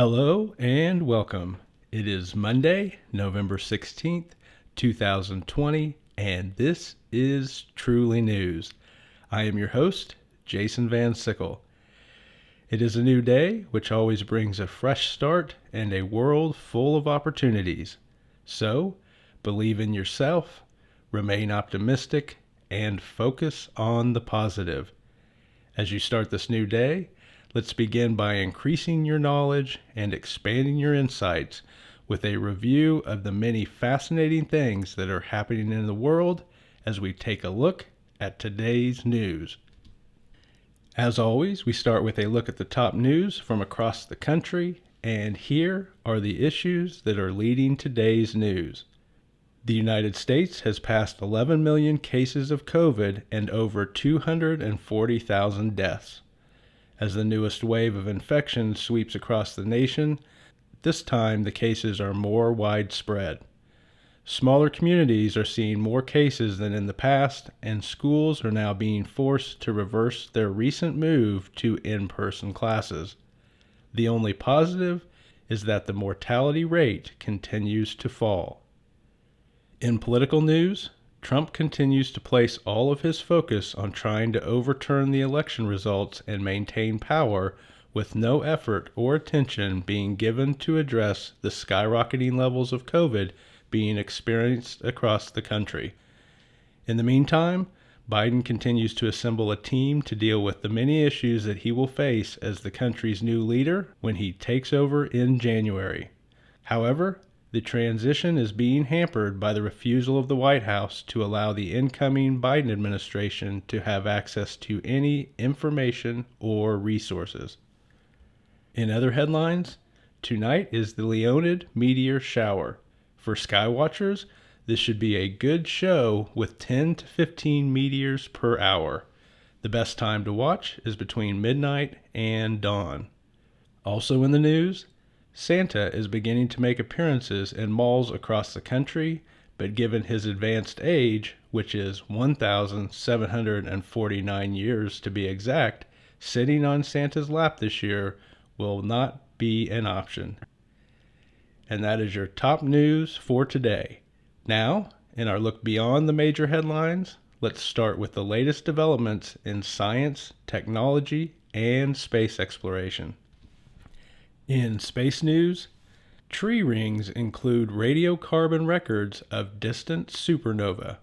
Hello and welcome. It is Monday, November 16th, 2020, and this is Truly News. I am your host, Jason Van Sickle. It is a new day, which always brings a fresh start and a world full of opportunities. So, believe in yourself, remain optimistic, and focus on the positive. As you start this new day, let's begin by increasing your knowledge and expanding your insights with a review of the many fascinating things that are happening in the world as we take a look at today's news. As always, we start with a look at the top news from across the country, and here are the issues that are leading today's news. The United States has passed 11 million cases of COVID and over 240,000 deaths. As the newest wave of infection sweeps across the nation, this time the cases are more widespread. Smaller communities are seeing more cases than in the past, and schools are now being forced to reverse their recent move to in-person classes. The only positive is that the mortality rate continues to fall. In political news, Trump continues to place all of his focus on trying to overturn the election results and maintain power, with no effort or attention being given to address the skyrocketing levels of COVID being experienced across the country. In the meantime, Biden continues to assemble a team to deal with the many issues that he will face as the country's new leader when he takes over in January. However, the transition is being hampered by the refusal of the White House to allow the incoming Biden administration to have access to any information or resources. In other headlines, tonight is the Leonid meteor shower. For skywatchers, this should be a good show with 10 to 15 meteors per hour. The best time to watch is between midnight and dawn. Also in the news, Santa is beginning to make appearances in malls across the country, but given his advanced age, which is 1,749 years to be exact, sitting on Santa's lap this year will not be an option. And that is your top news for today. Now, in our look beyond the major headlines, let's start with the latest developments in science, technology, and space exploration. In space news, tree rings include radiocarbon records of distant supernova.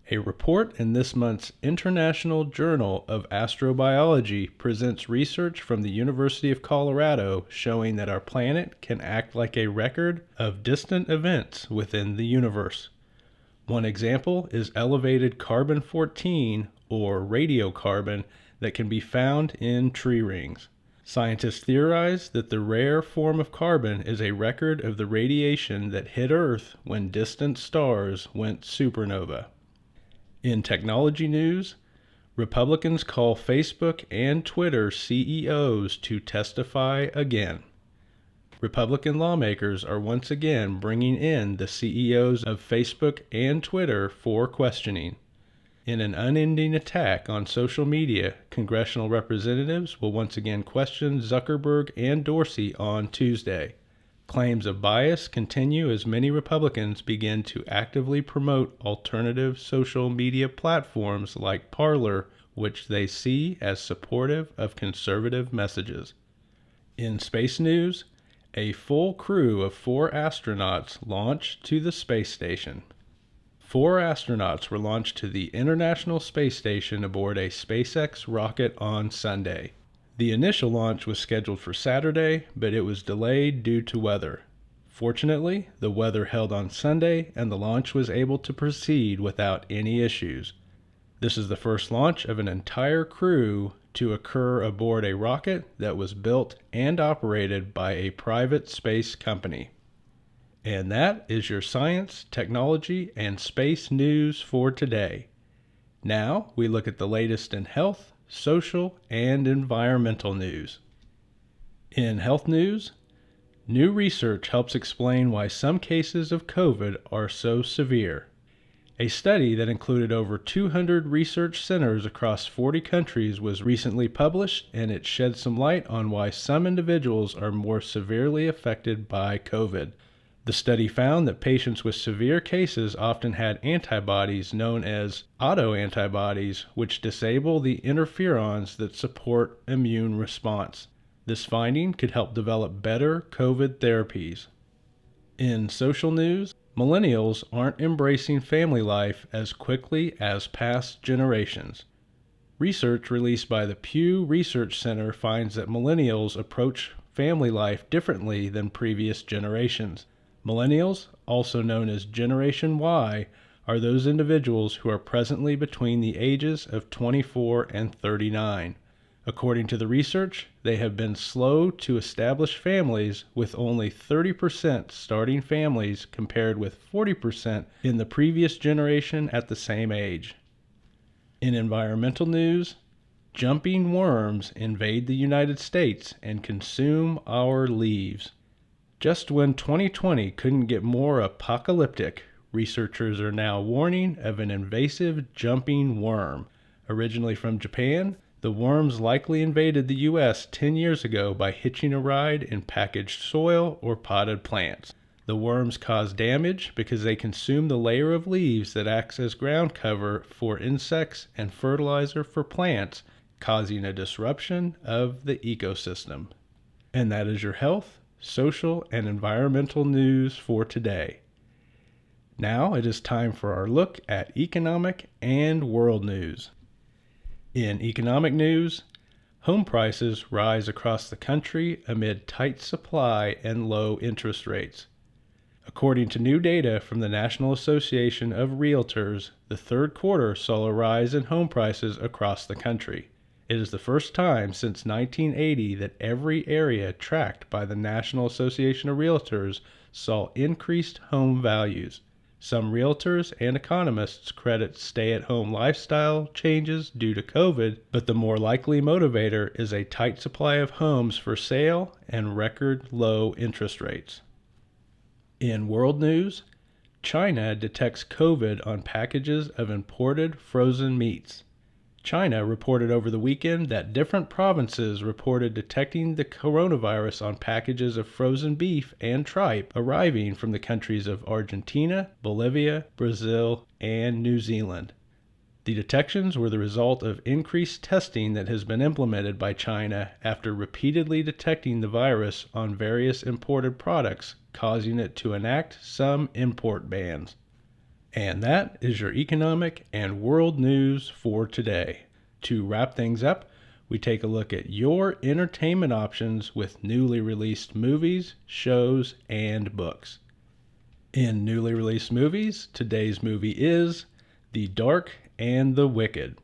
A report in this month's International Journal of Astrobiology presents research from the University of Colorado showing that our planet can act like a record of distant events within the universe. One example is elevated carbon-14, or radiocarbon, that can be found in tree rings. Scientists theorize that the rare form of carbon is a record of the radiation that hit Earth when distant stars went supernova. In technology news, Republicans call Facebook and Twitter CEOs to testify again. Republican lawmakers are once again bringing in the CEOs of Facebook and Twitter for questioning. In an unending attack on social media, congressional representatives will once again question Zuckerberg and Dorsey on Tuesday. Claims of bias continue as many Republicans begin to actively promote alternative social media platforms like Parler, which they see as supportive of conservative messages. In space news, a full crew of 4 astronauts launched to the space station. 4 astronauts were launched to the International Space Station aboard a SpaceX rocket on Sunday. The initial launch was scheduled for Saturday, but it was delayed due to weather. Fortunately, the weather held on Sunday, and the launch was able to proceed without any issues. This is the first launch of an entire crew to occur aboard a rocket that was built and operated by a private space company. And that is your science, technology, and space news for today. Now we look at the latest in health, social, and environmental news. In health news, new research helps explain why some cases of COVID are so severe. A study that included over 200 research centers across 40 countries was recently published, and it shed some light on why some individuals are more severely affected by COVID. The study found that patients with severe cases often had antibodies known as autoantibodies, which disable the interferons that support immune response. This finding could help develop better COVID therapies. In social news, millennials aren't embracing family life as quickly as past generations. Research released by the Pew Research Center finds that millennials approach family life differently than previous generations. Millennials, also known as Generation Y, are those individuals who are presently between the ages of 24 and 39. According to the research, they have been slow to establish families, with only 30% starting families compared with 40% in the previous generation at the same age. In environmental news, jumping worms invade the United States and consume our leaves. Just when 2020 couldn't get more apocalyptic, researchers are now warning of an invasive jumping worm. Originally from Japan, the worms likely invaded the U.S. 10 years ago by hitching a ride in packaged soil or potted plants. The worms cause damage because they consume the layer of leaves that acts as ground cover for insects and fertilizer for plants, causing a disruption of the ecosystem. And that is your health, social, and environmental news for today. Now it is time for our look at economic and world news. In economic news, home prices rise across the country amid tight supply and low interest rates. According to new data from the National Association of Realtors, the third quarter saw a rise in home prices across the country. It is the first time since 1980 that every area tracked by the National Association of Realtors saw increased home values. Some realtors and economists credit stay-at-home lifestyle changes due to COVID, but the more likely motivator is a tight supply of homes for sale and record low interest rates. In world news, China detects COVID on packages of imported frozen meats. China reported over the weekend that different provinces reported detecting the coronavirus on packages of frozen beef and tripe arriving from the countries of Argentina, Bolivia, Brazil, and New Zealand. The detections were the result of increased testing that has been implemented by China after repeatedly detecting the virus on various imported products, causing it to enact some import bans. And that is your economic and world news for today. To wrap things up, we take a look at your entertainment options with newly released movies, shows, and books. In newly released movies, today's movie is The Dark and the Wicked.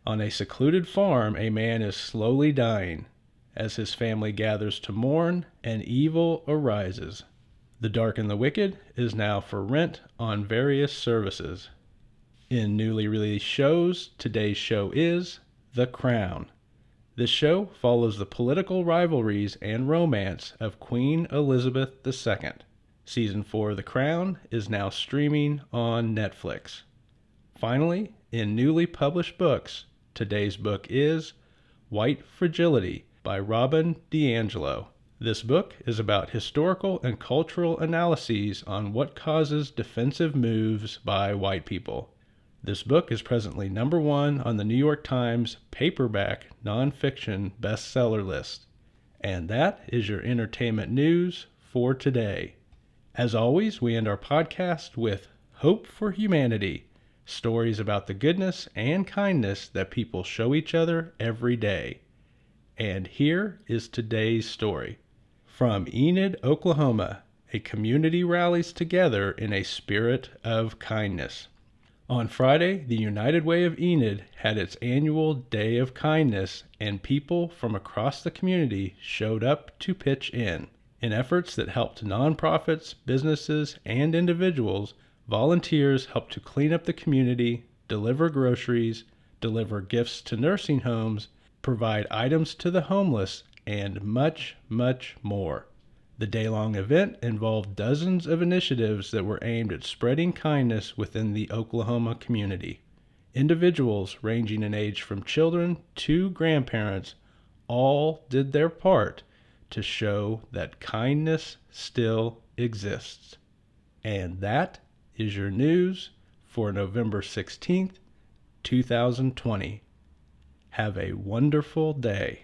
On a secluded farm, a man is slowly dying. As his family gathers to mourn, an evil arises. The Dark and the Wicked is now for rent on various services. In newly released shows, today's show is The Crown. This show follows the political rivalries and romance of Queen Elizabeth II. Season 4 of The Crown is now streaming on Netflix. Finally, in newly published books, today's book is White Fragility by Robin DiAngelo. This book is about historical and cultural analyses on what causes defensive moves by white people. This book is presently number 1 on the New York Times paperback nonfiction bestseller list. And that is your entertainment news for today. As always, we end our podcast with Hope for Humanity, stories about the goodness and kindness that people show each other every day. And here is today's story. From Enid, Oklahoma, a community rallies together in a spirit of kindness. On Friday, the United Way of Enid had its annual Day of Kindness, and people from across the community showed up to pitch in. In efforts that helped nonprofits, businesses, and individuals, volunteers helped to clean up the community, deliver groceries, deliver gifts to nursing homes, provide items to the homeless, and much, much more. The day-long event involved dozens of initiatives that were aimed at spreading kindness within the Oklahoma community. Individuals ranging in age from children to grandparents all did their part to show that kindness still exists. And that is your news for November 16th, 2020. Have a wonderful day.